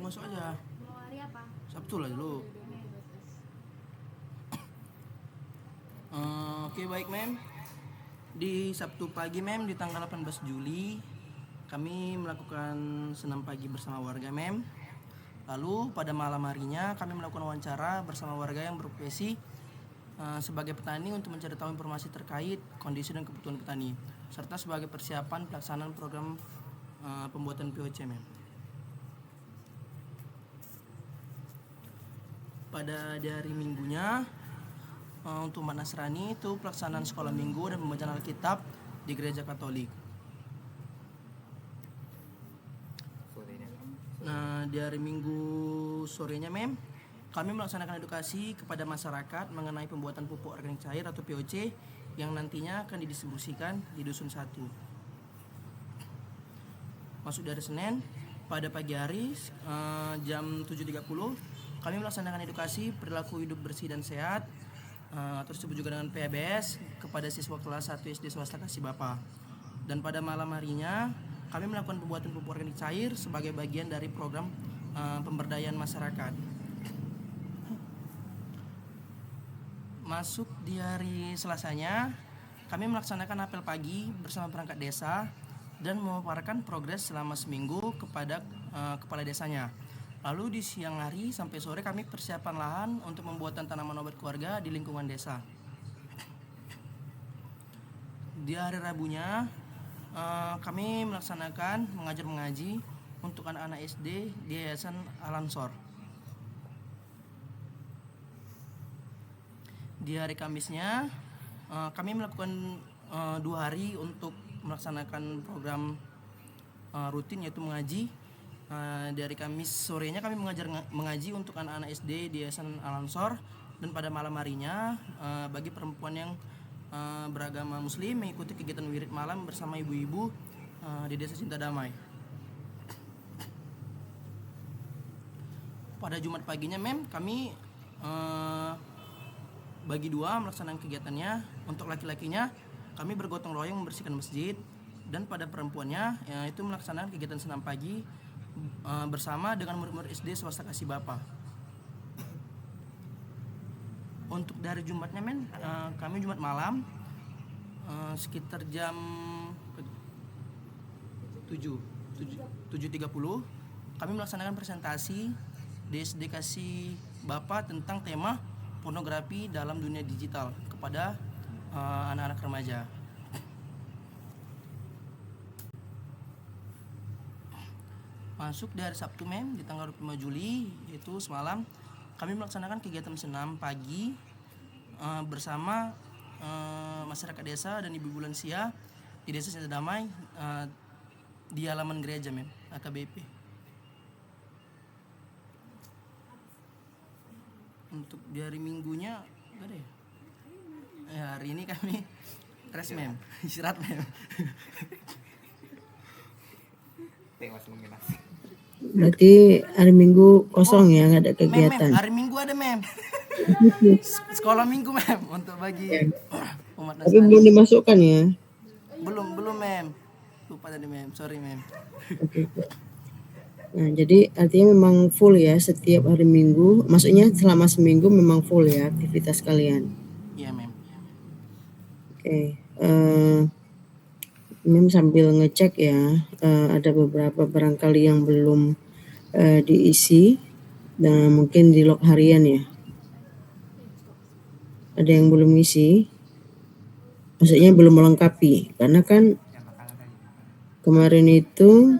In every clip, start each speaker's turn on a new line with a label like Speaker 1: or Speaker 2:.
Speaker 1: Masuk aja.
Speaker 2: Mau hari apa?
Speaker 1: Sabtu lah dulu. Oke, baik mem. Di Sabtu pagi mem, di tanggal 18 Juli kami melakukan senam pagi bersama warga mem. Lalu pada malam harinya kami melakukan wawancara bersama warga yang berprofesi sebagai petani untuk mencari tahu informasi terkait kondisi dan kebutuhan petani, serta sebagai persiapan pelaksanaan program pembuatan POC mem. Pada hari Minggunya untuk umat Nasrani itu pelaksanaan sekolah minggu dan pembacaan Alkitab di gereja Katolik. Nah, di hari Minggu sorenya mem, kami melaksanakan edukasi kepada masyarakat mengenai pembuatan pupuk organik cair atau POC yang nantinya akan didistribusikan di Dusun 1. Masuk dari Senin, pada pagi hari jam 7.30 kami melaksanakan edukasi perilaku hidup bersih dan sehat atau disebut juga dengan PHBS kepada siswa kelas 1 SD swasta Kasih Bapa. Dan pada malam harinya kami melakukan pembuatan pupuk organik cair sebagai bagian dari program pemberdayaan masyarakat. Masuk di hari Selasanya, kami melaksanakan apel pagi bersama perangkat desa dan memaparkan progres selama seminggu kepada kepala desanya. Lalu di siang hari sampai sore kami persiapan lahan untuk pembuatan tanaman obat keluarga di lingkungan desa. Di hari Rabunya kami melaksanakan mengajar mengaji untuk anak-anak SD di Yayasan Al-Ansor. Di hari Kamisnya kami melakukan 2 hari untuk melaksanakan program rutin yaitu mengaji. Di hari Kamis sorenya kami mengaji untuk anak-anak SD di Yayasan Al-Ansor, dan pada malam harinya bagi perempuan yang beragama Muslim mengikuti kegiatan wirid malam bersama ibu-ibu di Desa Cinta Damai. Pada Jumat paginya mem, kami bagi 2 melaksanakan kegiatannya. Untuk laki-lakinya kami bergotong royong membersihkan masjid, dan pada perempuannya itu melaksanakan kegiatan senam pagi bersama dengan murid-murid SD swasta Kasih Bapa. Untuk dari Jumatnya men, kami Jumat malam sekitar jam 7.30 kami melaksanakan presentasi di SD Kasih Bapa tentang tema pornografi dalam dunia digital kepada anak-anak remaja. Masuk dari Sabtu mem, di tanggal 25 Juli yaitu semalam kami melaksanakan kegiatan senam pagi bersama masyarakat desa dan ibu lansia di Desa Cinta Damai di halaman gereja mem, AKBP. Untuk di hari Minggunya enggak ada ya? Hari ini kami rest mem, istirahat mem.
Speaker 3: Berarti hari Minggu kosong ya, nggak ada kegiatan.
Speaker 1: Mem, hari Minggu ada mem. Sekolah Minggu mem untuk bagi umat Nasrani.
Speaker 3: Tapi belum dimasukkan ya?
Speaker 1: Belum mem. Lupa tadi mem, sorry mem.
Speaker 3: Oke. Nah, jadi artinya memang full ya setiap hari Minggu. Maksudnya selama seminggu memang full ya aktivitas kalian.
Speaker 1: Iya mem.
Speaker 3: Oke. Mem sambil ngecek ya, ada beberapa barangkali yang belum diisi, dan mungkin di log harian ya. Ada yang belum isi, maksudnya belum melengkapi, karena kan kemarin itu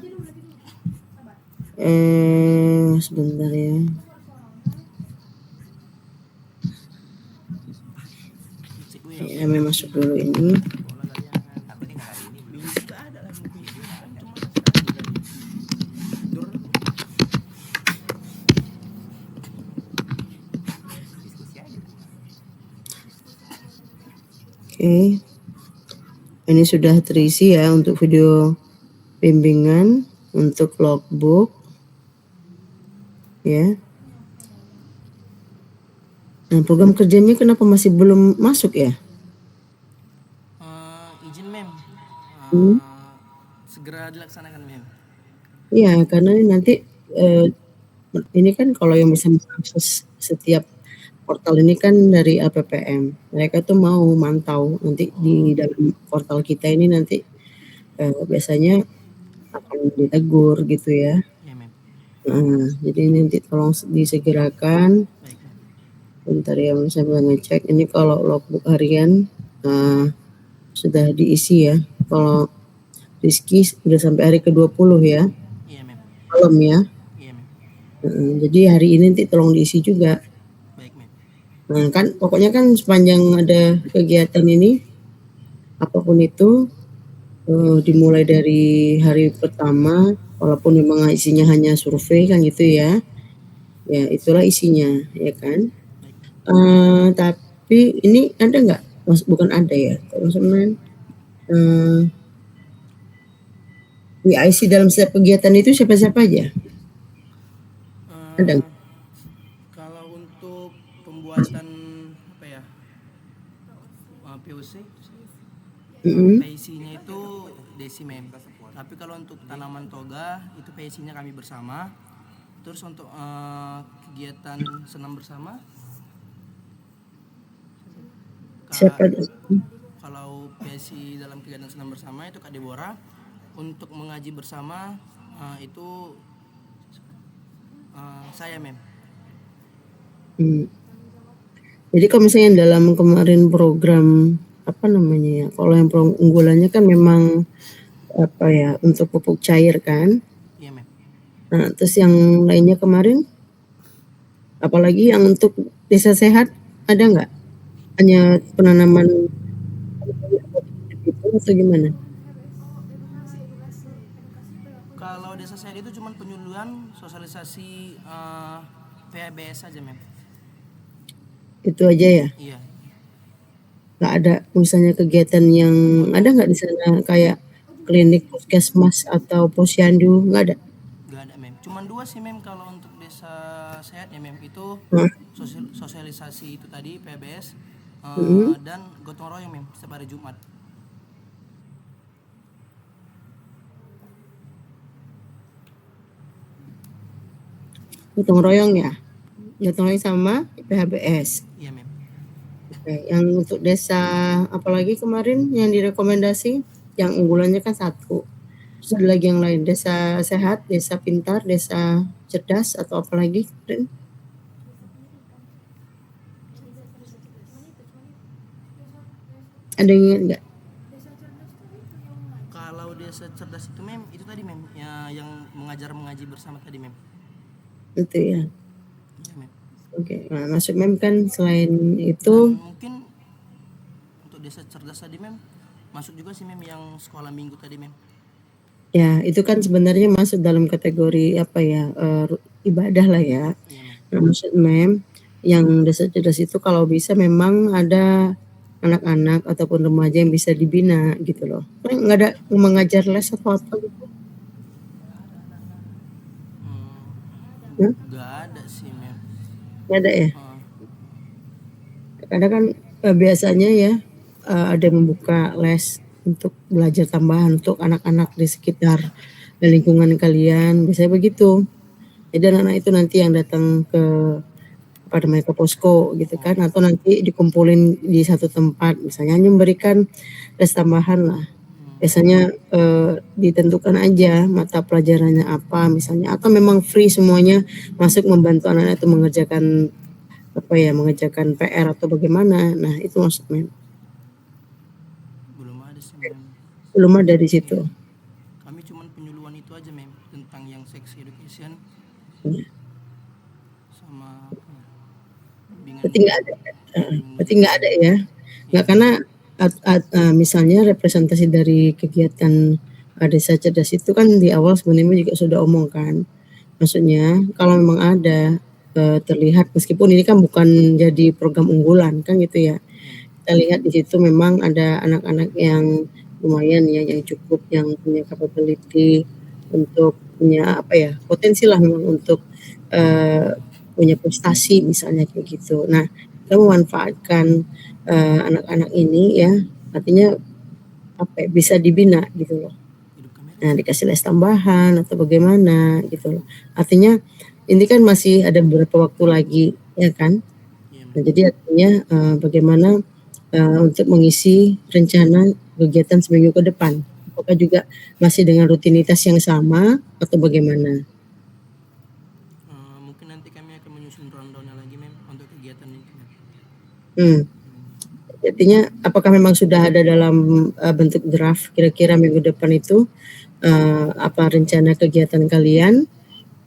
Speaker 3: sebentar ya. Kami masuk dulu ini. Oke. Ini sudah terisi ya untuk video bimbingan, untuk logbook. Ya. Nah, program kerjanya kenapa masih belum masuk ya?
Speaker 1: Izin mem. Segera dilaksanakan mem.
Speaker 3: Iya, karena nanti Ini kan kalau yang bisa mengakses setiap portal ini kan dari LPPM. Mereka tuh mau mantau nanti di dalam portal kita ini nanti, biasanya akan ditegur gitu ya.
Speaker 1: Iya, Mem.
Speaker 3: Jadi nanti tolong disegerakan.
Speaker 1: Baik, Mem.
Speaker 3: Bentar ya, saya ngecek ini kalau logbook harian, sudah diisi ya. Kalau Rizky udah sampai hari ke-20 ya,
Speaker 1: Iya, Mem.
Speaker 3: malam ya.
Speaker 1: Iya, Mem.
Speaker 3: Jadi hari ini nanti tolong diisi juga.
Speaker 1: Baik, Mem.
Speaker 3: Nah kan pokoknya kan sepanjang ada kegiatan ini, apapun itu, dimulai dari hari pertama, walaupun memang isinya hanya survei kan gitu ya, ya itulah isinya, ya kan.
Speaker 1: Baik.
Speaker 3: Tapi ini ada nggak, bukan ada ya, teman-teman, IC dalam setiap kegiatan itu siapa-siapa aja? Ada nggak?
Speaker 1: Kalau untuk pembuatan apa ya, POC, PIC-nya itu Desi, Mem. Tapi kalau untuk tanaman toga itu PIC-nya kami bersama. Terus untuk kegiatan senam bersama,
Speaker 3: Siapa?
Speaker 1: kalau PIC dalam kegiatan senam bersama itu Kak Deborah. Untuk mengaji bersama itu saya, Mem.
Speaker 3: Jadi kalau misalnya dalam kemarin program apa namanya ya, kalau yang unggulannya kan memang apa ya, untuk pupuk cair kan.
Speaker 1: Iya, Mem.
Speaker 3: Nah terus yang lainnya kemarin, apalagi yang untuk desa sehat ada nggak? Hanya penanaman itu atau gimana?
Speaker 1: Kalau desa sehat itu cuma penyuluhan, sosialisasi PHBS saja, Mem.
Speaker 3: Itu aja ya?
Speaker 1: Iya.
Speaker 3: Nggak ada misalnya kegiatan yang ada nggak di sana kayak klinik puskesmas atau posyandu, nggak ada?
Speaker 1: Nggak ada, Mem. Cuman 2 sih, Mem, kalau untuk desa sehat ya, Mem. Itu sosialisasi itu tadi PBS dan gotong royong, Mem, setiap hari Jumat.
Speaker 3: Gotong royong ya? Gotong royong sama PHBS.
Speaker 1: Iya, Mem.
Speaker 3: Oke, yang untuk desa apalagi kemarin yang direkomendasi, yang unggulannya kan 1. Terus ada lagi yang lain, desa sehat, desa pintar, desa cerdas atau apa lagi? Ada yang ingat nggak?
Speaker 1: Kalau desa cerdas itu, Mem, itu tadi, Mem, ya, yang mengaji bersama tadi, Mem.
Speaker 3: Itu ya.
Speaker 1: Iya, Mem.
Speaker 3: Oke, nah masuk Mem kan selain itu.
Speaker 1: Dan mungkin untuk desa cerdas tadi, Mem, masuk juga sih, Mem, yang sekolah minggu tadi, Mem.
Speaker 3: Ya itu kan sebenarnya masuk dalam kategori apa ya, ibadah lah ya.
Speaker 1: Iya, Mem.
Speaker 3: Nah maksud Mem, yang desa cerdas itu kalau bisa memang ada anak-anak ataupun remaja yang bisa dibina gitu loh. Nggak ada mengajar les atau apa gitu?
Speaker 1: Nggak ada sih, Mem.
Speaker 3: Nggak ada ya? Karena kan biasanya ya ada yang membuka les untuk belajar tambahan untuk anak-anak di sekitar lingkungan kalian, biasanya begitu. Jadi anak-anak itu nanti yang datang ke apa namanya, ke posko gitu kan, atau nanti dikumpulin di satu tempat, misalnya hanya memberikan les tambahan lah. Biasanya ditentukan aja mata pelajarannya apa misalnya, atau memang free semuanya masuk membantu anak-anak itu mengerjakan apa ya, mengerjakan PR atau bagaimana. Nah itu maksudnya.
Speaker 1: Belum ada sih, Mem.
Speaker 3: Belum ada di situ.
Speaker 1: Kami cuma penyuluhan itu aja, Mem, tentang yang sex education sama bimbingan.
Speaker 3: Berarti nggak ada ya? Nggak, karena misalnya representasi dari kegiatan desa cerdas itu kan di awal sebenarnya juga sudah omongkan. Maksudnya kalau memang ada terlihat, meskipun ini kan bukan jadi program unggulan kan gitu ya. Kita lihat di situ memang ada anak-anak yang lumayan ya, yang cukup, yang punya capability untuk punya apa ya, potensi lah memang untuk punya prestasi misalnya kayak gitu. Nah kita memanfaatkan anak-anak ini ya, artinya apa ya, bisa dibina gitu loh. Nah dikasih les tambahan atau bagaimana gitu loh. Artinya ini kan masih ada beberapa waktu lagi, ya kan?
Speaker 1: Iya,
Speaker 3: Nah,
Speaker 1: Mem.
Speaker 3: jadi artinya, bagaimana, untuk mengisi rencana kegiatan seminggu ke depan? Apakah juga masih dengan rutinitas yang sama atau bagaimana?
Speaker 1: Mungkin nanti kami akan menyusun rundown-nya lagi, Mem, untuk kegiatan ini, Mem.
Speaker 3: Hmm. Artinya apakah memang sudah ada dalam, bentuk draft kira-kira minggu depan itu, apa rencana kegiatan kalian?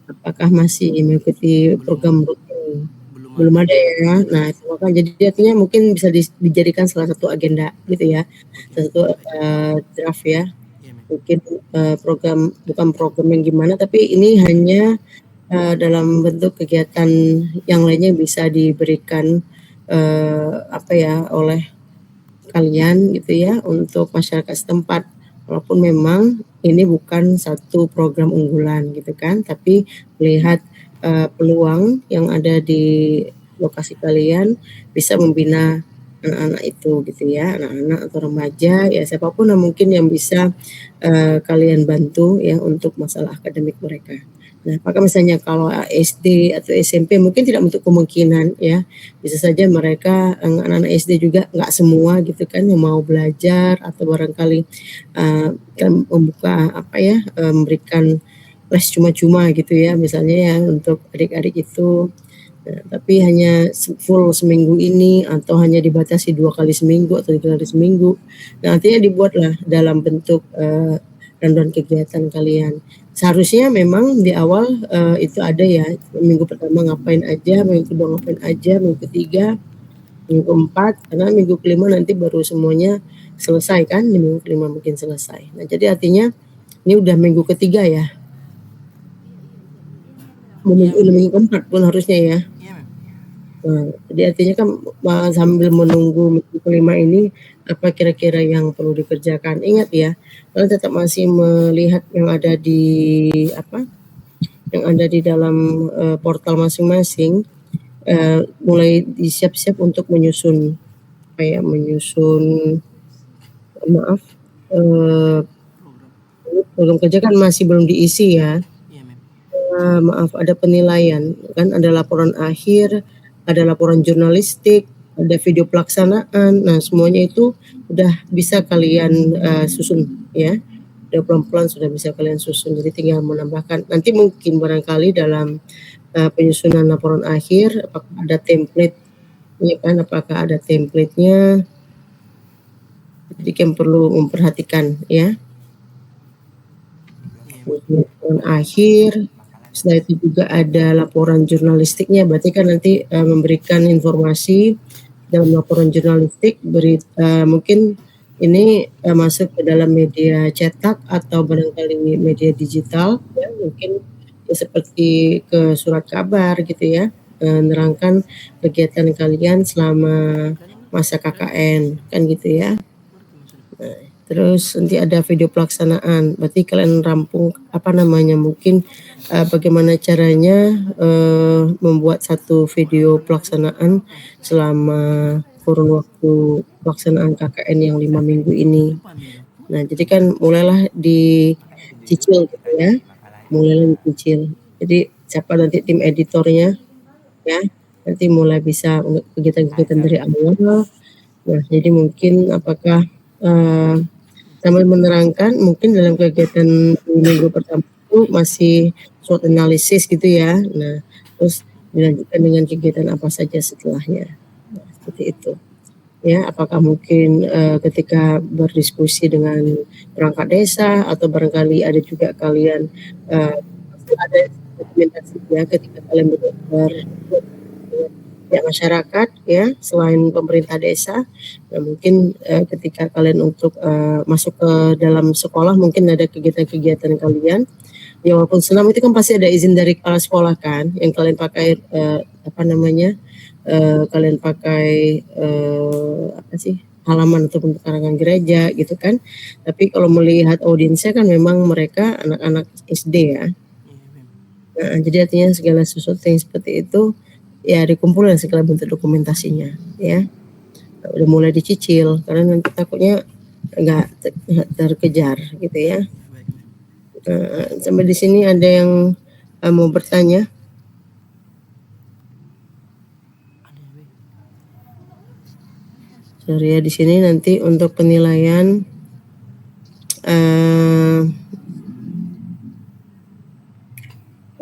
Speaker 3: Apakah masih mengikuti
Speaker 1: Belum
Speaker 3: program rutin?
Speaker 1: belum
Speaker 3: Belum
Speaker 1: ada,
Speaker 3: ada
Speaker 1: Mem.
Speaker 3: ya? Nah, itu maka jadi artinya mungkin bisa dijadikan salah satu agenda gitu ya,
Speaker 1: Oke,
Speaker 3: salah
Speaker 1: Mem.
Speaker 3: satu,
Speaker 1: Baik.
Speaker 3: draft ya.
Speaker 1: Iya, Mem.
Speaker 3: Mungkin, program bukan program yang gimana, tapi ini hanya, dalam bentuk kegiatan yang lainnya bisa diberikan, apa ya, oleh kalian gitu ya untuk masyarakat setempat. Walaupun memang ini bukan satu program unggulan gitu kan, tapi melihat, peluang yang ada di lokasi kalian bisa membina anak-anak itu gitu ya, anak-anak atau remaja ya siapapun yang mungkin yang bisa, kalian bantu ya untuk masalah akademik mereka. Nah, apakah misalnya kalau SD atau SMP mungkin tidak untuk kemungkinan ya, bisa saja mereka, anak-anak SD juga nggak semua gitu kan yang mau belajar atau barangkali, kan membuka apa ya, memberikan les cuma-cuma gitu ya misalnya ya untuk adik-adik itu. Nah, tapi hanya full seminggu ini atau hanya dibatasi 2 kali seminggu atau 3 kali seminggu. Nah, artinya dibuatlah dalam bentuk, rundown kegiatan kalian. Seharusnya memang di awal, itu ada ya, minggu pertama ngapain aja, minggu kedua ngapain aja, minggu ketiga, minggu keempat, karena minggu kelima nanti baru semuanya selesai kan, di minggu kelima mungkin selesai. Nah, jadi artinya ini udah minggu ketiga ya?
Speaker 1: Iya,
Speaker 3: Udah
Speaker 1: Mem.
Speaker 3: minggu keempat pun harusnya ya?
Speaker 1: Iya, Mem.
Speaker 3: Nah, jadi artinya kan sambil menunggu minggu kelima ini, apa kira-kira yang perlu dikerjakan. Ingat ya, kalian tetap masih melihat yang ada di apa, yang ada di dalam, portal masing-masing, mulai siap-siap untuk menyusun, apa ya, menyusun maaf, eee,
Speaker 1: Program.
Speaker 3: program kerja kan masih belum diisi ya.
Speaker 1: Iya, Mem.
Speaker 3: Maaf, ada penilaian, kan ada laporan akhir, ada laporan jurnalistik, ada video pelaksanaan. Nah, semuanya itu udah bisa kalian, susun ya. Udah pelan-pelan sudah bisa kalian susun, jadi tinggal menambahkan. Nanti mungkin barangkali dalam, penyusunan laporan akhir apakah ada template ya kan, apakah ada template-nya, jadi yang perlu memperhatikan ya.
Speaker 1: Iya, Mem.
Speaker 3: Laporan akhir, setelah itu juga ada laporan jurnalistiknya, berarti kan nanti, memberikan informasi dalam laporan jurnalistik mungkin ini, masuk ke dalam media cetak atau barangkali media digital ya, mungkin ya seperti ke surat kabar gitu ya, menerangkan kegiatan kalian selama masa KKN, kan gitu ya. Nah, terus nanti ada video pelaksanaan, berarti kalian rampung, apa namanya, mungkin, bagaimana caranya, membuat satu video pelaksanaan selama kurun waktu pelaksanaan KKN yang 5 minggu ini. Nah, jadi kan mulailah dicicil gitu ya, mulailah dicicil. Jadi siapa nanti tim editornya ya, nanti mulai bisa kegiatan-kegiatan dari awal. Nah, jadi mungkin apakah, eee sambil menerangkan mungkin dalam kegiatan di minggu pertama itu masih SWOT analisis gitu ya. Nah, terus dilanjutkan dengan kegiatan apa saja setelahnya. Nah, seperti itu. Ya, apakah mungkin, ketika berdiskusi dengan perangkat desa atau barangkali ada juga kalian, pasti ada dokumentasi ya ketika kalian pihak masyarakat ya, selain pemerintah desa. Nah, mungkin, ketika kalian untuk, masuk ke dalam sekolah mungkin ada kegiatan-kegiatan kalian, ya walaupun senam itu kan pasti ada izin dari kepala sekolah kan, yang kalian pakai, apa namanya, kalian pakai, apa sih, halaman ataupun pekarangan gereja gitu kan. Tapi kalau melihat audiensnya kan memang mereka anak-anak SD ya.
Speaker 1: Iya, Mem.
Speaker 3: Heeh, jadi artinya segala sesuatu yang seperti itu, ya dikumpulkan segala bentuk dokumentasinya ya. Udah mulai dicicil karena nanti takutnya nggak terkejar gitu ya.
Speaker 1: Baik, Mem.
Speaker 3: Sampai di sini ada yang, mau bertanya? Sorry ya, di sini nanti untuk penilaian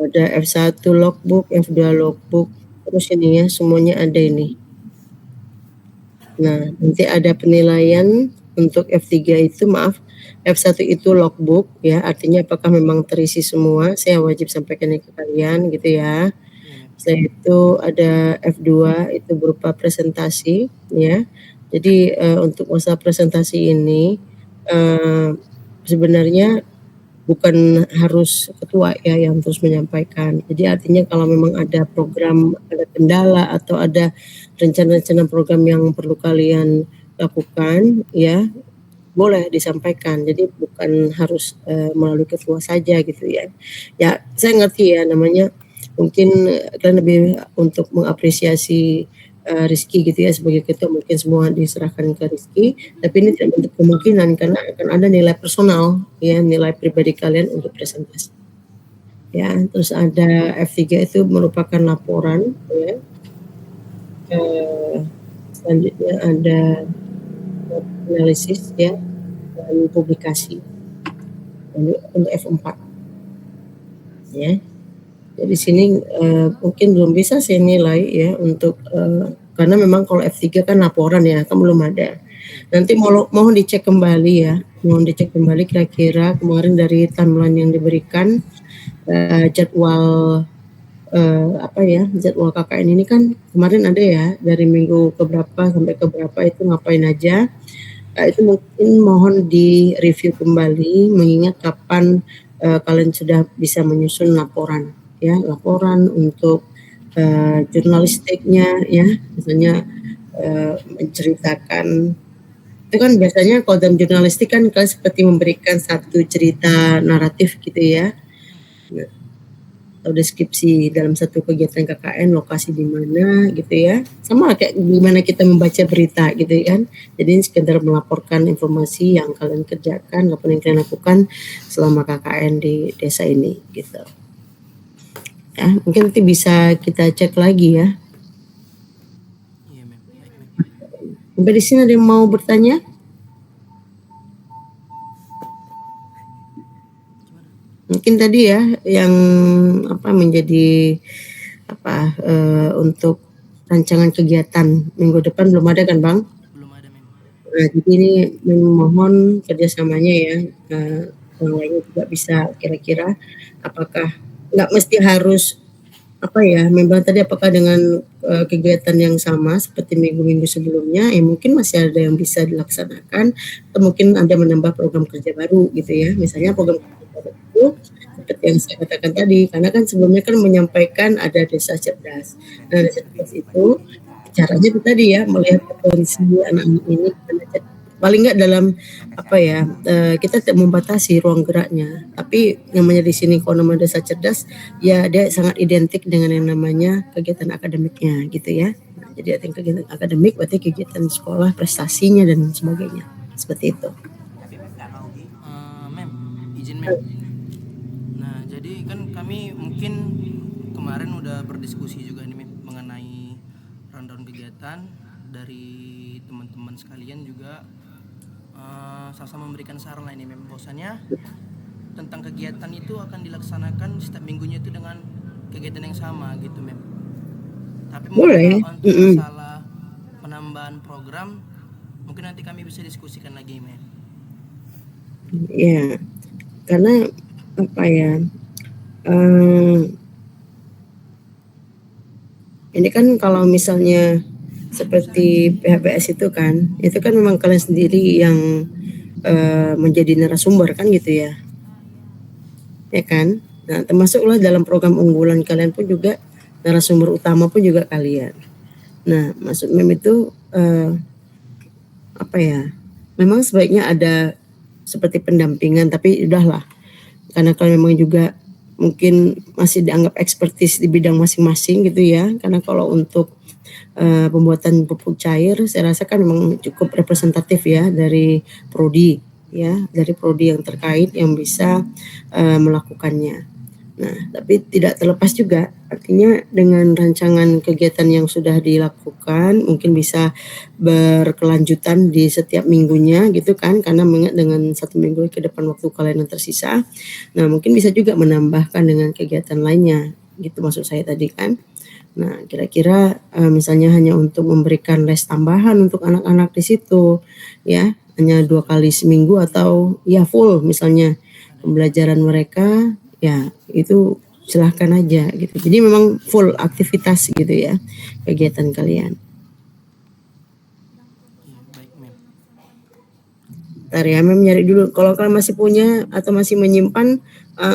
Speaker 3: ada F1 logbook, F2 logbook, terus ini ya semuanya ada ini. Nah, nanti ada penilaian untuk F3 itu F1 itu logbook ya, artinya apakah memang terisi semua, saya wajib sampaikan ke kalian gitu ya. Setelah itu ada F2 itu berupa presentasi ya. Jadi untuk masa presentasi ini sebenarnya bukan harus ketua ya yang terus menyampaikan. Jadi artinya kalau memang ada program, ada kendala atau ada rencana-rencana program yang perlu kalian lakukan ya, boleh disampaikan. Jadi bukan harus melalui ketua saja gitu ya. Ya, saya ngerti ya namanya mungkin kalian lebih untuk mengapresiasi Rizky gitu ya sebagai ketua, mungkin semua diserahkan ke Rizky, tapi ini tidak menutup kemungkinan karena akan ada nilai personal ya, nilai pribadi kalian untuk presentasi. Ya, terus ada F3 itu merupakan laporan ya. Selanjutnya ada analisis ya dan publikasi untuk F4 ya. Jadi sini mungkin belum bisa saya nilai ya untuk karena memang kalau F3 kan laporan ya, kan belum ada. Nanti mohon dicek kembali ya, mohon dicek kembali kira-kira kemarin dari timeline yang diberikan jadwal jadwal KKN ini kan kemarin ada ya dari minggu keberapa sampai keberapa itu ngapain aja. Itu mungkin mohon di-review kembali mengingat kapan kalian sudah bisa menyusun laporan ya, laporan untuk jurnalistiknya ya, misalnya menceritakan itu kan biasanya kalau dalam jurnalistik kan kalian seperti memberikan satu cerita naratif gitu ya, atau deskripsi dalam satu kegiatan KKN, lokasi di mana gitu ya, sama kayak gimana kita membaca berita gitu kan. Jadi ini sekedar melaporkan informasi yang kalian kerjakan, apa yang kalian lakukan selama KKN di desa ini gitu ya. Mungkin nanti bisa kita cek lagi ya. Sampai di sini ada yang mau bertanya? Mungkin tadi ya yang menjadi untuk rancangan kegiatan minggu depan belum ada kan Bang?
Speaker 1: Belum ada memang.
Speaker 3: Nah, jadi ini memohon kerjasamanya ya, yang lainnya juga bisa kira-kira apakah nggak mesti harus memang tadi apakah dengan kegiatan yang sama seperti minggu-minggu sebelumnya, ya mungkin masih ada yang bisa dilaksanakan atau mungkin Anda menambah program kerja baru gitu ya. Misalnya program kerja baru itu seperti yang saya katakan tadi, karena kan sebelumnya kan menyampaikan ada desa cerdas. Nah, desa cerdas itu caranya itu tadi ya, melihat potensi anak-anak ini paling nggak dalam kita tidak membatasi ruang geraknya, tapi namanya di sini kalau nama desa cerdas ya dia sangat identik dengan yang namanya kegiatan akademiknya gitu ya. Nah, jadi ada kegiatan akademik berarti kegiatan sekolah, prestasinya dan sebagainya seperti itu.
Speaker 1: Mem, izin Mem. Nah, jadi kan kami mungkin kemarin udah berdiskusi juga nih Mem mengenai rundown kegiatan dari teman-teman sekalian juga. Sama memberikan saran lain Mem, bahwasannya tentang kegiatan itu akan dilaksanakan setiap minggunya itu dengan kegiatan yang sama gitu Mem. Tapi mungkin untuk masalah penambahan program mungkin nanti kami bisa diskusikan lagi Mem.
Speaker 3: Ya, karena ini kan kalau misalnya seperti PHBS itu kan memang kalian sendiri yang menjadi narasumber kan gitu ya, ya kan. Nah, termasuklah dalam program unggulan kalian pun juga narasumber utama pun juga kalian. Nah, maksud Mem itu memang sebaiknya ada seperti pendampingan, tapi udahlah karena kalian memang juga mungkin masih dianggap ekspertis di bidang masing-masing gitu ya. Karena kalau untuk pembuatan pupuk cair saya rasa kan memang cukup representatif ya dari prodi ya, dari prodi yang terkait yang bisa melakukannya. Nah, tapi tidak terlepas juga, artinya dengan rancangan kegiatan yang sudah dilakukan mungkin bisa berkelanjutan di setiap minggunya gitu kan, karena mengingat dengan 1 minggu ke depan waktu kalian yang tersisa. Nah, mungkin bisa juga menambahkan dengan kegiatan lainnya, gitu maksud saya tadi kan. Nah, kira-kira, misalnya hanya untuk memberikan les tambahan untuk anak-anak di situ, ya, hanya 2 kali seminggu atau ya full misalnya pembelajaran mereka, ya itu silahkan aja gitu. Jadi memang full aktivitas gitu ya, kegiatan kalian.
Speaker 1: Iya, baik, Mem.
Speaker 3: Entar ya, Mem nyari dulu. Kalau kalian masih punya atau masih menyimpan,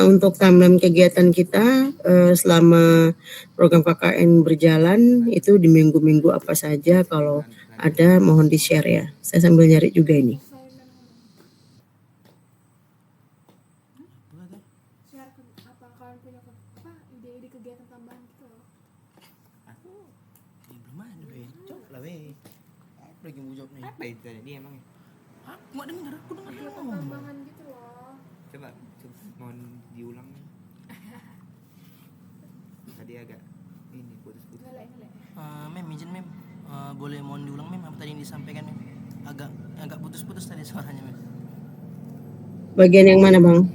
Speaker 3: untuk timeline kegiatan kita, selama program KKN berjalan, itu di minggu-minggu apa saja, kalau ada mohon di-share ya. Saya sambil nyari juga ini.
Speaker 2: Share apa kalian punya ide-ide kegiatan tambahan gitu loh.
Speaker 1: Belum ada, Be. Coba lah, Be. Apa lagi mau jawab nih?
Speaker 4: Apa itu tadi emangnya?
Speaker 1: Aku nggak dengar, aku dengar dia
Speaker 2: Kegiatan
Speaker 1: ngomong.
Speaker 2: tambahan gitu loh.
Speaker 4: Coba mohon diulang. Tadi agak ini putus-putus.
Speaker 2: Ngelek.
Speaker 1: Mem, izin Mem. Boleh mohon diulang Mem apa tadi yang disampaikan Mem? Agak putus-putus tadi suaranya Mem.
Speaker 3: Bagian yang mana, Bang?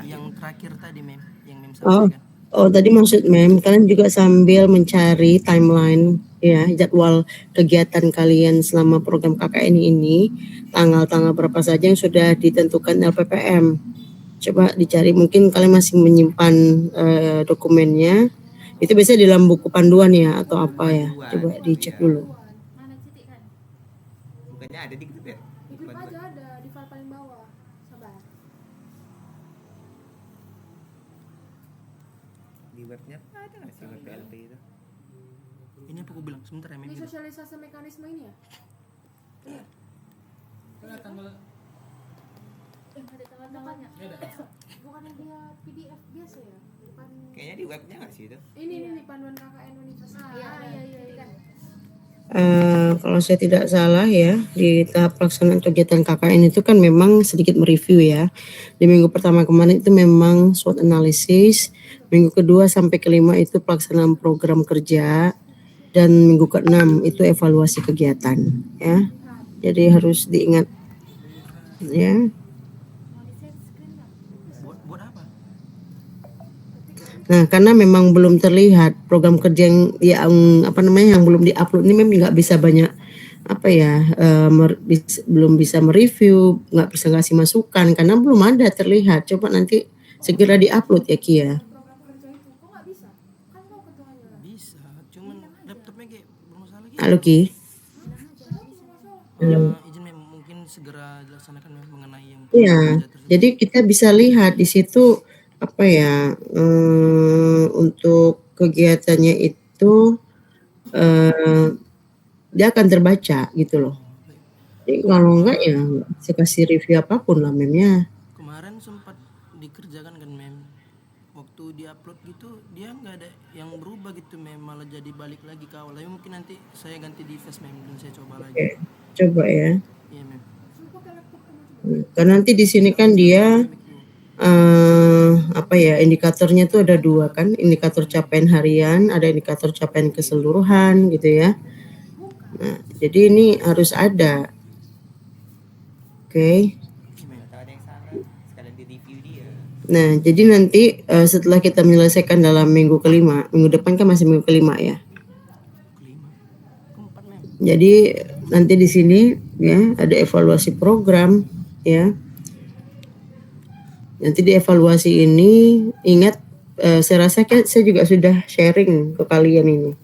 Speaker 1: Yang terakhir tadi Mem, yang Mem
Speaker 3: Oh,
Speaker 1: sampaikan.
Speaker 3: tadi maksud Mem, kalian juga sambil mencari timeline ya, jadwal kegiatan kalian selama program KKN ini, tanggal-tanggal berapa saja yang sudah ditentukan LPPM. Coba dicari, mungkin kalian masih menyimpan dokumennya. Itu biasanya di dalam buku panduan ya atau apa ya? Coba dicek dulu.
Speaker 2: Mana titik kan?
Speaker 4: Bukannya ada di grup ya?
Speaker 2: Di grup aja ada di file paling bawah. Sabar.
Speaker 4: Di webnya ada nggak sih web PLP itu?
Speaker 1: Ini apa aku bilang sebentar ya Mem.
Speaker 2: Ini sosialisasi mekanisme ini ya?
Speaker 5: Ada tanggal
Speaker 2: Ada tanggal-tanggalnya. Bukan dia PDF biasa ya? Bukan.
Speaker 4: Kayaknya di webnya nggak sih itu?
Speaker 2: Ini nih panduan KKN Universitas. Iya.
Speaker 3: Kalau saya tidak salah ya, di tahap pelaksanaan kegiatan KKN itu kan memang sedikit mereview ya. Di minggu pertama kemarin itu memang SWOT analysis, minggu kedua sampai kelima itu pelaksanaan program kerja, dan minggu keenam itu evaluasi kegiatan ya. Jadi harus diingat ya.
Speaker 1: Buat apa?
Speaker 3: Nah, karena memang belum terlihat program kerja yang yang belum diupload ini memang nggak bisa banyak belum bisa mereview, nggak bisa ngasih masukan karena belum ada terlihat. Coba nanti segera diupload ya Kia.
Speaker 2: Program kerja itu kok nggak bisa? Kan kau ketuanya.
Speaker 1: Bisa, cuman laptopnya kayak bermasalah gitu.
Speaker 3: Halo Ki.
Speaker 1: Izin Mem, mungkin segera dilaksanakan Mem mengenai yang
Speaker 3: Iya,
Speaker 1: kerja tersebut.
Speaker 3: jadi kita bisa lihat di situ untuk kegiatannya itu dia akan terbaca gitu loh. Jadi kalau enggak ya saya kasih review apapun lah memnya.
Speaker 1: Kemarin sempat dikerjakan kan Mem. Waktu diupload gitu dia nggak ada yang berubah gitu Mem, malah jadi balik lagi ke awal. Tapi mungkin nanti saya ganti device Mem dan saya coba lagi.
Speaker 3: Oke, coba ya.
Speaker 1: Iya Mem.
Speaker 3: Karena nanti di sini kan dia indikatornya tuh ada 2 kan, indikator capaian harian, ada indikator capaian keseluruhan gitu ya. Nah, jadi ini harus ada. Oke.
Speaker 4: Atau ada yang salah sekalian di review dia.
Speaker 3: Nah, jadi nanti setelah kita menyelesaikan dalam minggu kelima, minggu depan kan masih minggu kelima ya.
Speaker 1: Keempat Mem.
Speaker 3: Jadi nanti di sini ya ada evaluasi program ya. Nanti di evaluasi ini ingat, saya rasa kan saya juga sudah sharing ke kalian ini.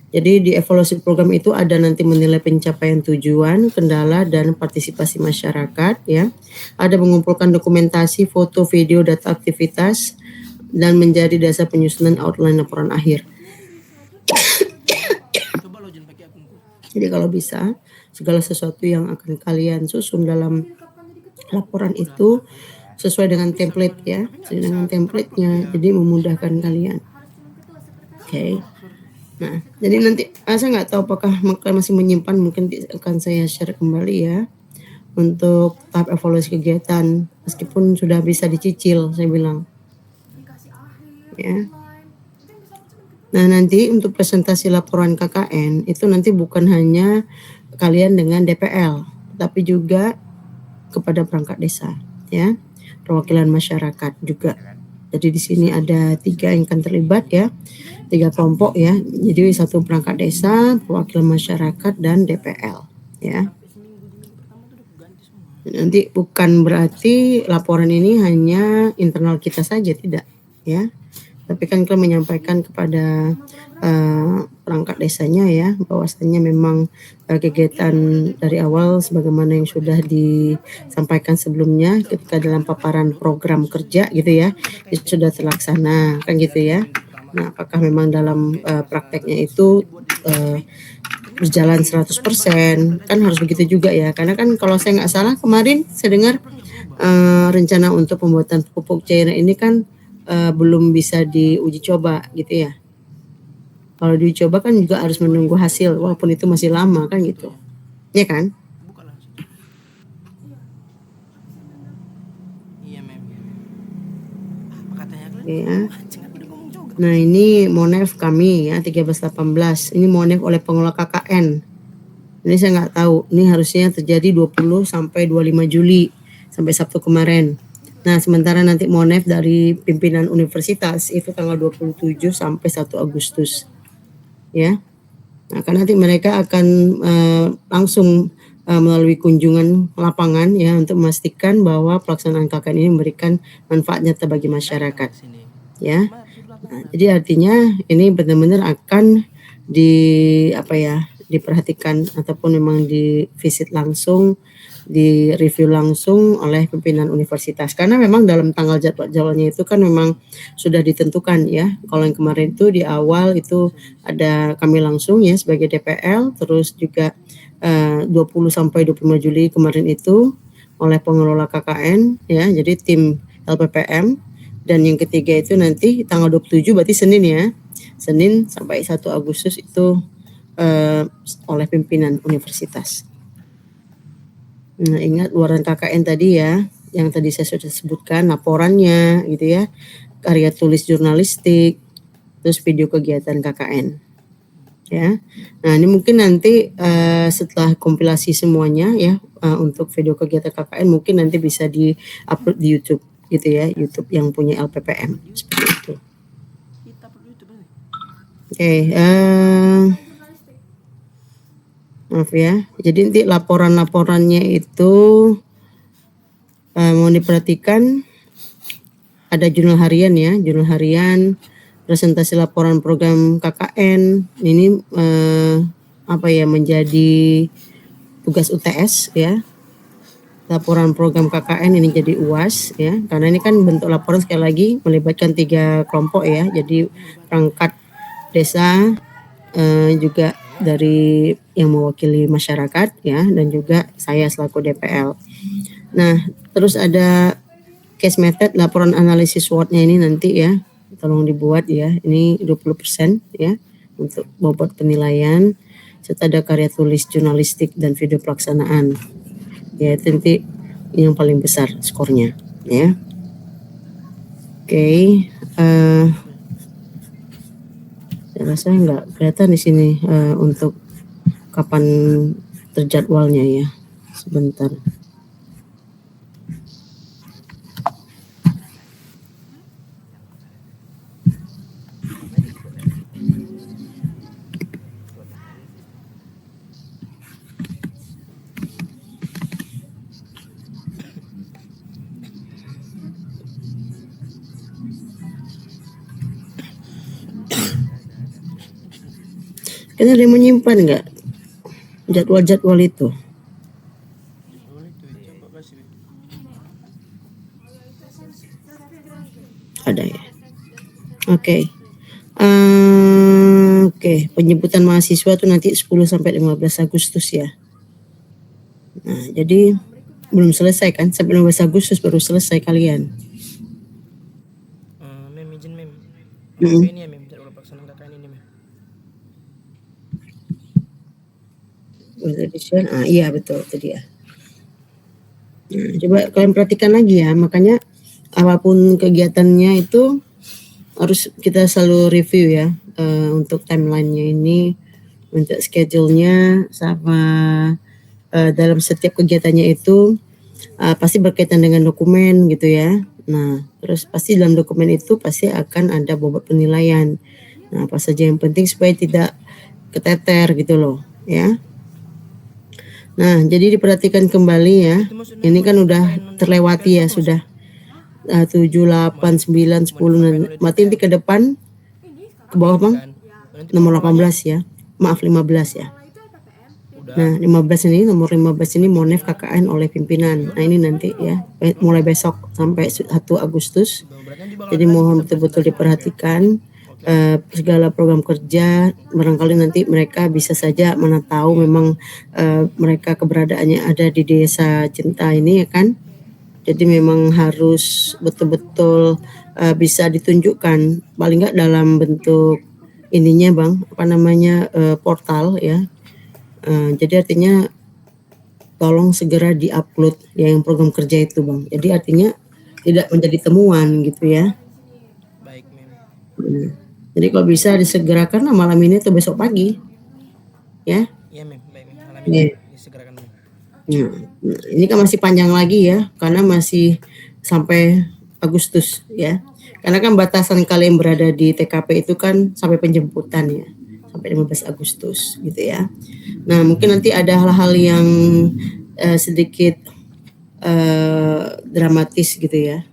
Speaker 3: Jadi di evaluasi program itu ada nanti menilai pencapaian tujuan, kendala, dan partisipasi masyarakat ya. Ada mengumpulkan dokumentasi, foto, video, data aktivitas, dan menjadi dasar penyusunan outline laporan akhir.
Speaker 1: Coba lo jangan pakai akunku.
Speaker 3: Jadi kalau bisa segala sesuatu yang akan kalian susun dalam laporan itu sesuai dengan template ya, sesuai dengan template-nya, jadi memudahkan kalian. Oke. Nah, jadi nanti saya nggak tahu apakah kalian masih menyimpan, mungkin akan saya share kembali ya untuk tahap evaluasi kegiatan, meskipun sudah bisa dicicil saya bilang. ya. Nah, nanti untuk presentasi laporan KKN itu nanti bukan hanya kalian dengan DPL, tapi juga kepada perangkat desa, ya, perwakilan masyarakat juga. Jadi di sini ada 3 yang akan terlibat ya, 3 kelompok ya. Jadi 1 perangkat desa, perwakilan masyarakat dan DPL, ya. Nanti bukan berarti laporan ini hanya internal kita saja, tidak, ya. Tapi kan kita menyampaikan kepada perangkat desanya ya, bahwasannya memang kegiatan dari awal sebagaimana yang sudah disampaikan sebelumnya ketika dalam paparan program kerja gitu ya, itu sudah terlaksana kan gitu ya. Nah, apakah memang dalam prakteknya itu berjalan 100%, kan harus begitu juga ya. Karena kan kalau saya nggak salah kemarin saya dengar rencana untuk pembuatan pupuk cairan ini kan belum bisa diuji coba gitu ya. Kalau diuji coba kan juga harus menunggu hasil walaupun itu masih lama kan gitu. Ya kan?
Speaker 1: Buka langsung. Iya, Mem. Apa katanya kalian?
Speaker 3: Ya.
Speaker 1: Jangan udah ngomong juga.
Speaker 3: Nah, ini Monef kami ya 13-18. Ini Monef oleh pengelola KKN. Ini saya nggak tahu. Ini harusnya terjadi 20 sampai 25 Juli sampai Sabtu kemarin. Nah, sementara nanti Monef dari pimpinan universitas itu tanggal 27 sampai 1 Agustus. Ya. Nah, kan nanti mereka akan langsung melalui kunjungan lapangan ya untuk memastikan bahwa pelaksanaan KKN ini memberikan manfaat nyata bagi masyarakat. Ya. Nah, jadi artinya ini benar-benar akan diperhatikan ataupun memang di visit langsung, di review langsung oleh pimpinan universitas karena memang dalam tanggal jadwalnya itu kan memang sudah ditentukan ya. Kalau yang kemarin itu di awal itu ada kami langsung ya sebagai DPL, terus juga 20 sampai 25 Juli kemarin itu oleh pengelola KKN ya, jadi tim LPPM, dan yang ketiga itu nanti tanggal 27 berarti Senin ya. Senin sampai 1 Agustus itu oleh pimpinan universitas. Nah, ingat luaran KKN tadi ya, yang tadi saya sudah sebutkan laporannya gitu ya, karya tulis jurnalistik, terus video kegiatan KKN. Ya. Nah, ini mungkin nanti setelah kompilasi semuanya ya untuk video kegiatan KKN mungkin nanti bisa di-upload di YouTube gitu ya, YouTube yang punya LPPM seperti itu. Oke, maaf ya. Jadi nanti laporan-laporannya itu mau diperhatikan ada jurnal harian ya, jurnal harian, presentasi laporan program KKN. Ini menjadi tugas UTS ya. Laporan program KKN ini jadi UAS ya, karena ini kan bentuk laporan sekali lagi melibatkan 3 kelompok ya. Jadi perangkat desa juga dari yang mewakili masyarakat ya, dan juga saya selaku DPL. Nah, terus ada case method laporan analisis SWOT-nya ini nanti ya, tolong dibuat ya. Ini 20% ya untuk bobot penilaian, serta ada karya tulis jurnalistik dan video pelaksanaan. Ya, itu nanti yang paling besar skornya ya. Oke, saya rasa nggak kelihatan di sini untuk kapan terjadwalnya ya. Sebentar. Kita ada yang menyimpan nggak jadwal-jadwal itu? Ada ya. Oke. Oke, penjemputan mahasiswa itu nanti 10 sampai 15 Agustus ya. Nah, jadi belum selesai kan? Sampai 15 Agustus baru selesai kalian.
Speaker 1: Mem, izin Mem.
Speaker 3: Mm-mm.
Speaker 1: Ini ya Mem, jadwal pelaksanaan KKN ini Mem.
Speaker 3: Iya betul itu dia. Nah, coba kalian perhatikan lagi ya, makanya apapun kegiatannya itu harus kita selalu review ya untuk timelinenya ini, untuk schedule-nya sama dalam setiap kegiatannya itu pasti berkaitan dengan dokumen gitu ya. Nah, terus pasti dalam dokumen itu pasti akan ada bobot penilaian. Nah, apa saja yang penting supaya tidak keteter gitu loh ya. Nah, jadi diperhatikan kembali ya.
Speaker 1: Itu maksudnya
Speaker 3: Ini kan udah
Speaker 1: main untuk
Speaker 3: terlewati ya
Speaker 1: PPL
Speaker 3: sudah 7, 8, 9, 10. Berarti nanti ke depan ke bawah Bang
Speaker 1: kan. Nanti
Speaker 3: nomor
Speaker 1: kalau
Speaker 3: 18 ya. Maaf 15 ya.
Speaker 2: Kalau itu LPPM
Speaker 1: udah
Speaker 3: Nah, 15 ini nomor 15 ini Monef KKN oleh pimpinan. Nah, ini nanti ya mulai besok sampai 1 Agustus.
Speaker 1: berarti nanti bakal
Speaker 3: Jadi
Speaker 1: ada lagi
Speaker 3: mohon
Speaker 1: kita
Speaker 3: betul-betul
Speaker 1: presentasi.
Speaker 3: diperhatikan
Speaker 1: Oke.
Speaker 3: segala program kerja. Barangkali nanti mereka bisa saja mana tahu memang mereka keberadaannya ada di desa Cinta ini ya kan. Jadi memang harus betul-betul bisa ditunjukkan paling nggak dalam bentuk ininya Bang, apa namanya portal ya. Jadi artinya tolong segera diupload ya yang program kerja itu Bang. Jadi artinya tidak menjadi temuan gitu ya.
Speaker 1: Baik, Mem.
Speaker 3: Jadi kalau bisa disegerakan lah malam ini atau besok pagi ya.
Speaker 1: Iya, Mem. Baik, Mem. Malam
Speaker 3: Iya.
Speaker 1: ini disegerakan, Mem.
Speaker 3: Nah, ini kan masih panjang lagi ya karena masih sampai Agustus ya. Karena kan batasan kalian berada di TKP itu kan sampai penjemputan ya. Sampai 15 Agustus gitu ya. Nah, mungkin nanti ada hal-hal yang sedikit dramatis gitu ya.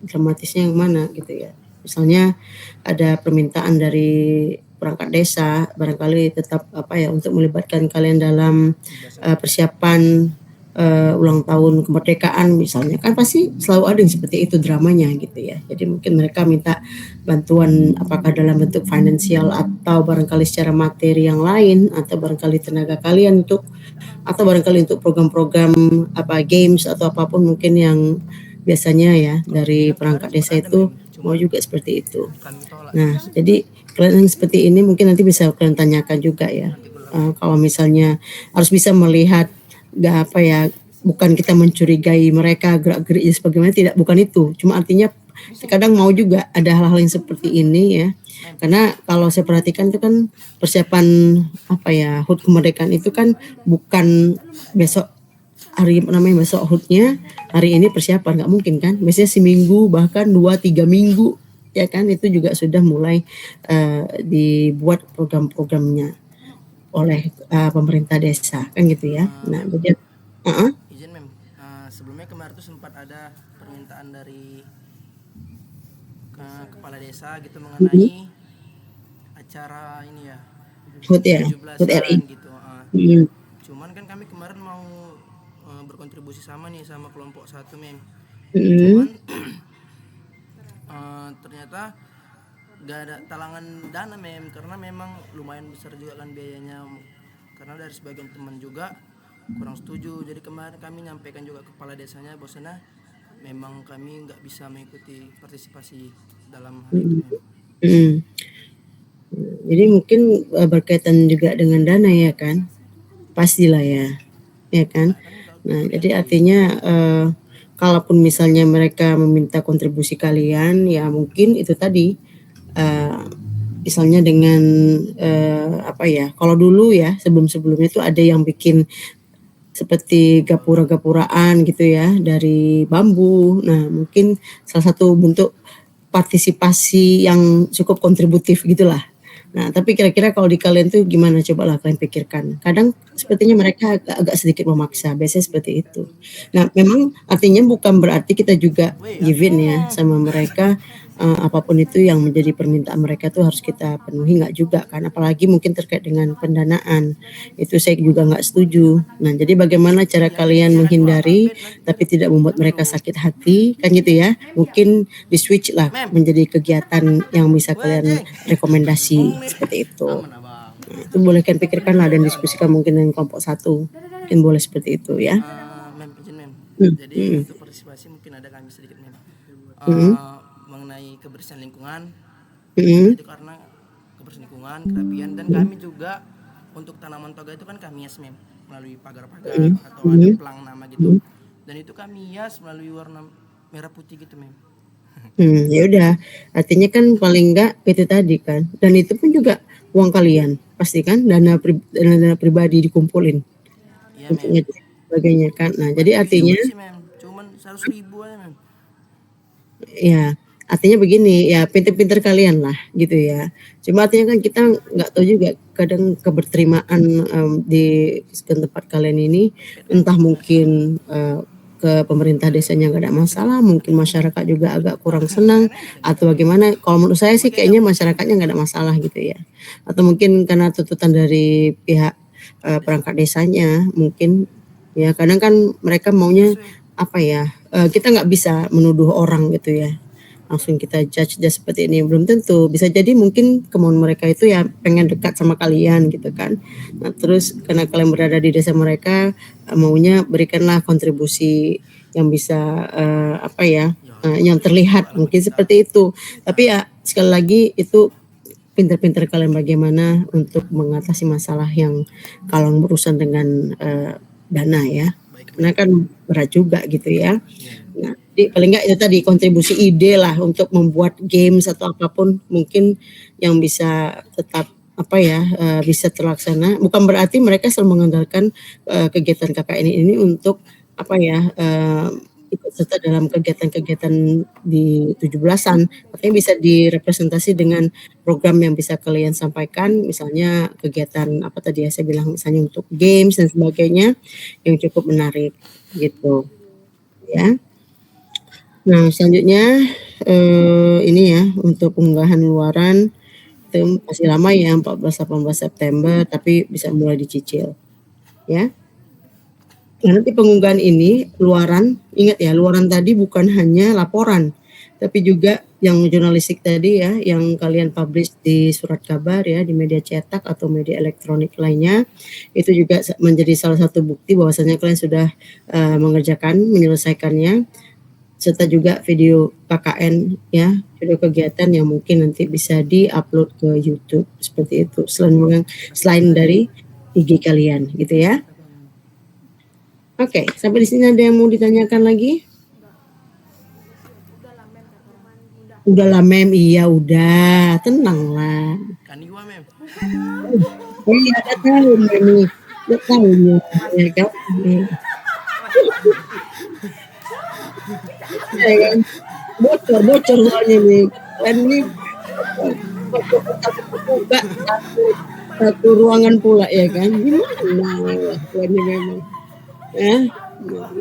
Speaker 3: Dramatisnya yang mana gitu ya. Misalnya ada permintaan dari perangkat desa barangkali tetap apa ya untuk melibatkan kalian dalam persiapan ulang tahun kemerdekaan misalnya kan pasti selalu ada yang seperti itu dramanya gitu ya. Jadi mungkin mereka minta bantuan apakah dalam bentuk finansial atau barangkali secara materi yang lain atau barangkali tenaga kalian untuk atau barangkali untuk program-program apa games atau apapun mungkin yang biasanya ya dari perangkat desa itu mau juga seperti itu.
Speaker 1: Kami tolak.
Speaker 3: Nah, jadi kalian yang seperti ini mungkin nanti bisa kalian tanyakan juga ya. Kalau misalnya harus bisa melihat nggak apa ya, bukan kita mencurigai mereka gerak-geriknya sebagaimana tidak, bukan itu. Cuma artinya kadang mau juga ada hal-hal yang seperti ini ya. Karena kalau saya perhatikan itu kan persiapan apa ya, HUT kemerdekaan itu kan bukan besok hari namanya besok HUT-nya, hari ini persiapan nggak mungkin kan. Biasanya seminggu bahkan 2-3 minggu ya kan itu juga sudah mulai dibuat program-programnya oleh pemerintah desa kan gitu ya. Nah, jadi
Speaker 1: Izin, Mem. Sebelumnya kemarin tuh sempat ada permintaan dari kepala desa gitu mengenai acara ini ya.
Speaker 3: HUT ya, HUT RI.
Speaker 1: 17-an gitu.
Speaker 3: Hmm.
Speaker 1: Cuman kan kami kemarin mau berkontribusi sama nih sama kelompok 1, Mem.
Speaker 3: Hmm.
Speaker 1: Cuman ternyata gak ada talangan dana, Mem, karena memang lumayan besar juga kan biayanya, karena dari sebagian teman juga kurang setuju. Jadi kemarin kami nyampaikan juga ke kepala desanya bahwasanya memang kami nggak bisa mengikuti partisipasi dalam hal itu, Mem.
Speaker 3: Hmm. Jadi mungkin berkaitan juga dengan dana ya kan, pastilah ya kan. Nah, jadi artinya kalaupun misalnya mereka meminta kontribusi kalian, ya mungkin itu tadi misalnya dengan apa ya, kalau dulu ya sebelum-sebelumnya itu ada yang bikin seperti gapura-gapuraan gitu ya dari bambu. Nah, mungkin salah satu bentuk partisipasi yang cukup kontributif gitulah. Nah, tapi kira-kira kalau di kalian tuh gimana, cobalah kalian pikirkan. Kadang sepertinya mereka agak sedikit memaksa, biasanya seperti itu. Nah, memang artinya bukan berarti kita juga give in ya sama mereka, apapun itu yang menjadi permintaan mereka tuh harus kita penuhi, nggak juga kan. Apalagi mungkin terkait dengan pendanaan, itu saya juga nggak setuju. Nah, jadi bagaimana cara kalian menghindari tapi tidak membuat mereka sakit hati, kan gitu ya. Mungkin di-switch lah menjadi kegiatan yang bisa kalian rekomendasi, seperti itu. Nah, itu boleh kalian pikirkan lah dan diskusikan mungkin dengan kelompok 1. Mungkin boleh seperti itu ya.
Speaker 1: Mem, izin, Mem. Jadi untuk partisipasi mungkin ada kami sedikit, Mem. Mengenai kebersihan lingkungan. Itu karena kebersihan lingkungan, kerapian, dan kami juga untuk tanaman toga itu kan kami hias, Mem, melalui pagar-pagar atau ada pelang nama gitu. Dan itu kami hias melalui warna merah putih gitu, Mem.
Speaker 3: Ya udah, artinya kan paling enggak itu tadi kan, dan itu pun juga uang kalian, pasti kan dana pribadi dikumpulin
Speaker 1: Iya
Speaker 3: untuk
Speaker 1: mem.
Speaker 3: ngecek sebagainya kan. Nah, jadi
Speaker 1: Lebih juga
Speaker 3: artinya
Speaker 1: sih mem, cuman 100.000 aja mem.
Speaker 3: ya, artinya begini, ya pinter-pinter kalian lah gitu ya. Cuma artinya kan kita nggak tahu juga kadang keberterimaan, di tempat kalian ini entah mungkin, ke pemerintah desanya nggak ada masalah, mungkin masyarakat juga agak kurang senang atau bagaimana. Kalau menurut saya sih kayaknya masyarakatnya nggak ada masalah gitu ya. Atau mungkin karena tuntutan dari pihak, perangkat desanya mungkin, ya kadang kan mereka maunya apa ya, kita nggak bisa menuduh orang gitu ya, langsung kita judge dia seperti ini, belum tentu. Bisa jadi mungkin kemauan mereka itu ya pengen dekat sama kalian gitu kan. Nah, terus karena kalian berada di desa mereka, maunya berikanlah kontribusi yang bisa, apa ya, yang terlihat mungkin seperti itu. Tapi ya sekali lagi itu pintar-pintar kalian bagaimana untuk mengatasi masalah yang kalau berurusan dengan, dana ya. Karena kan berat juga gitu ya. Nah, jadi paling enggak itu tadi kontribusi ide lah untuk membuat games atau apapun mungkin yang bisa tetap apa ya, bisa terlaksana. Bukan berarti mereka selalu mengandalkan, kegiatan KKN ini untuk apa ya, ikut serta dalam kegiatan-kegiatan di 17-an, tapi bisa direpresentasi dengan program yang bisa kalian sampaikan, misalnya kegiatan apa tadi ya saya bilang, misalnya untuk games dan sebagainya yang cukup menarik gitu ya. Nah, selanjutnya, ini ya untuk unggahan luaran itu masih lama ya 14-18 September tapi bisa mulai dicicil ya. Nah, nanti pengunggahan ini luaran, ingat ya luaran tadi bukan hanya laporan, tapi juga yang jurnalistik tadi ya, yang kalian publish di surat kabar ya, di media cetak atau media elektronik lainnya, itu juga menjadi salah satu bukti bahwasanya kalian sudah, menyelesaikannya, serta juga video KKN ya, video kegiatan yang mungkin nanti bisa di-upload ke YouTube, seperti itu. Selain dari IG kalian gitu ya. Oke, sampai di sini ada yang mau ditanyakan lagi? Udahlah mem, iya udah, tenanglah.
Speaker 1: Kan gua mem.
Speaker 3: Iya, udah tahu memi, udah tahunya ya kan. Ya kan, bocor soalnya nih. Kan ini buka satu ruangan pula ya kan. Gimana lakuannya memang.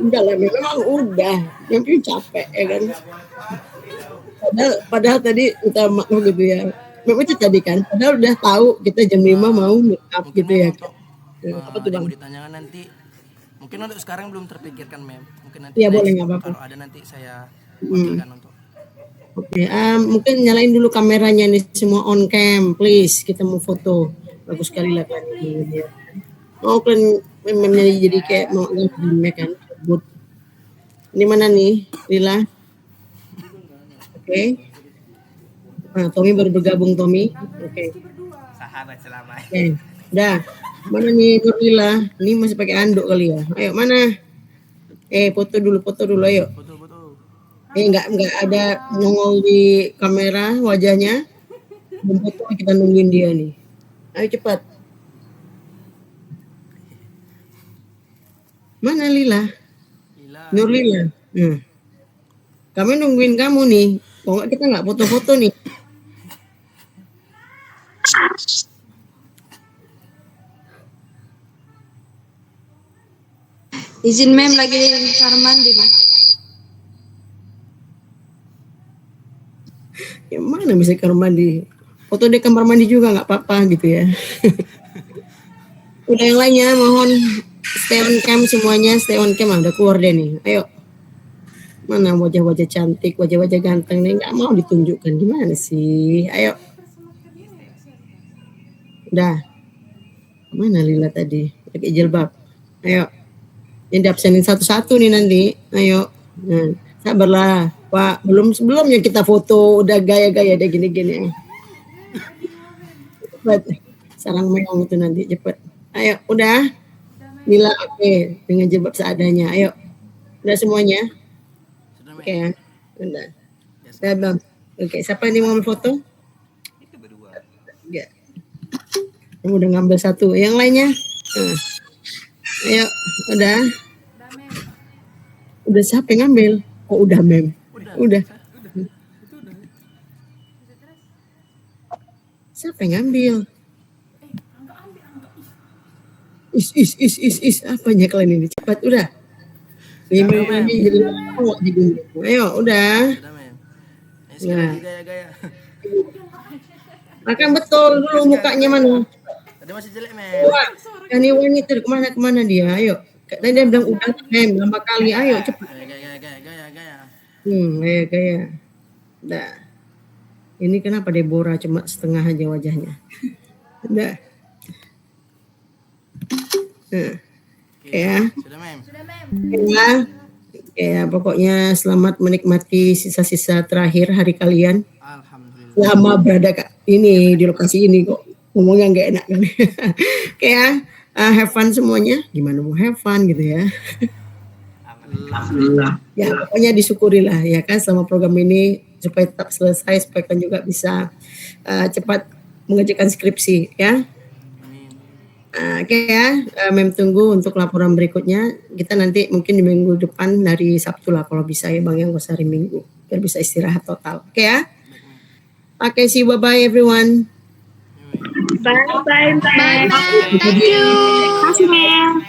Speaker 3: Udah lah memang udah, yang penting capek ya kan. Padahal tadi minta maaf gitu ya. Memang itu tadi kan, padahal udah tahu kita jam 5 mau meet up
Speaker 1: Mungkin
Speaker 3: gitu
Speaker 1: mem
Speaker 3: ya.
Speaker 1: untuk
Speaker 3: Apa tuh
Speaker 1: ada yang
Speaker 3: Bang?
Speaker 1: mau ditanyakan nanti. Mungkin untuk sekarang belum terpikirkan mem. Mungkin nanti
Speaker 3: Iya boleh
Speaker 1: next
Speaker 3: nggak apa-apa.
Speaker 1: kalau ada nanti saya
Speaker 3: Hmm.
Speaker 1: wakilkan untuk.
Speaker 3: Oke, mungkin nyalain dulu kameranya nih semua on cam, please. Kita mau foto. Bagus sekali lah kan ini. Ya. Oh, kan memangnya jadi kayak mau nge kan. Good. Ini mana nih, Lila? Oke. Nah, Tommy baru bergabung Tommy. Oke.
Speaker 4: Sahabat selama.
Speaker 3: Oke. Udah. Mana nih Nurlila? Ini masih pakai anduk kali ya. Ayo mana? Foto dulu ayo.
Speaker 1: Betul.
Speaker 3: Enggak ada nongol di kamera wajahnya. Belum foto kita nungguin dia nih. Ayo cepat. Mana Lila? Nurlila. Kami nungguin kamu nih. Kok nggak kita nggak foto-foto nih?
Speaker 5: Izin mem lagi di kamar mandi mem.
Speaker 3: Ya mana bisa ke kamar mandi? Foto di kamar mandi juga nggak apa-apa gitu ya. Udah yang lainnya mohon stay on cam semuanya, stay on cam. Udah keluar deh nih. Ayo. Mana wajah-wajah cantik, wajah-wajah ganteng nih nggak mau ditunjukkan, gimana sih? Ayo. Udah. Mana Lila tadi? Pakai jilbab. Ayo. Ini diabsenin satu-satu nih nanti. Ayo. Nah, sabarlah, Pak. Sebelumnya kita foto udah gaya-gaya deh gini-gini. Cepet. Sarang meong itu nanti cepet. Ayo, udah. Lila oke, dengan jilbab seadanya. Ayo. Udah semuanya? Oke ya. Udah. Udah belum? Oke, siapa ini mau ambil foto?
Speaker 4: Itu berdua.
Speaker 3: Ya. Kamu udah ngambil satu. Yang lainnya? Nah. Ayo, udah.
Speaker 2: Udah mem.
Speaker 3: Udah siapa yang ngambil? Oh, udah, Mem. Udah. Siapa yang ngambil?
Speaker 2: Angga ambil Angga.
Speaker 3: Is. Apanya kalian ini? Cepat, udah. Ini jadi awak digundul. Ayo, udah.
Speaker 1: Sudah, Mem. Sekali
Speaker 3: Nah.
Speaker 1: lagi gaya-gaya.
Speaker 3: Makan betul dulu mukanya mana?
Speaker 1: Tadi masih jelek, Mem.
Speaker 3: Wah, ini wangi tuh kemana dia? Ayo. Tadi dia bilang udah, Mem, lama kali. Ayo, cepat.
Speaker 1: Gaya.
Speaker 3: Gaya. Udah. Ini kenapa Deborah cuma setengah aja wajahnya? Udah. Nah,
Speaker 1: Oke,
Speaker 3: ya.
Speaker 1: sudah, Mem.
Speaker 2: Sudah mem.
Speaker 3: Ya. Ya, pokoknya selamat menikmati sisa-sisa terakhir hari kalian.
Speaker 1: Alhamdulillah.
Speaker 3: Lama berada ini di lokasi ini kok ngomongnya nggak enak kan. Oke ya, have fun semuanya. Gimana mau have fun gitu ya.
Speaker 4: Alhamdulillah.
Speaker 3: Ya pokoknya disyukurilah ya kan selama program ini supaya tetap selesai supaya kan juga bisa cepat mengerjakan skripsi ya. Oke ya, Mem tunggu untuk laporan berikutnya. Kita nanti mungkin di minggu depan dari Sabtu lah kalau bisa ya Bang, yang gak usah hari Minggu biar bisa istirahat total. Oke ya. Oke, see you, bye everyone.
Speaker 5: Bye. Thank you. Terima kasih, Mem.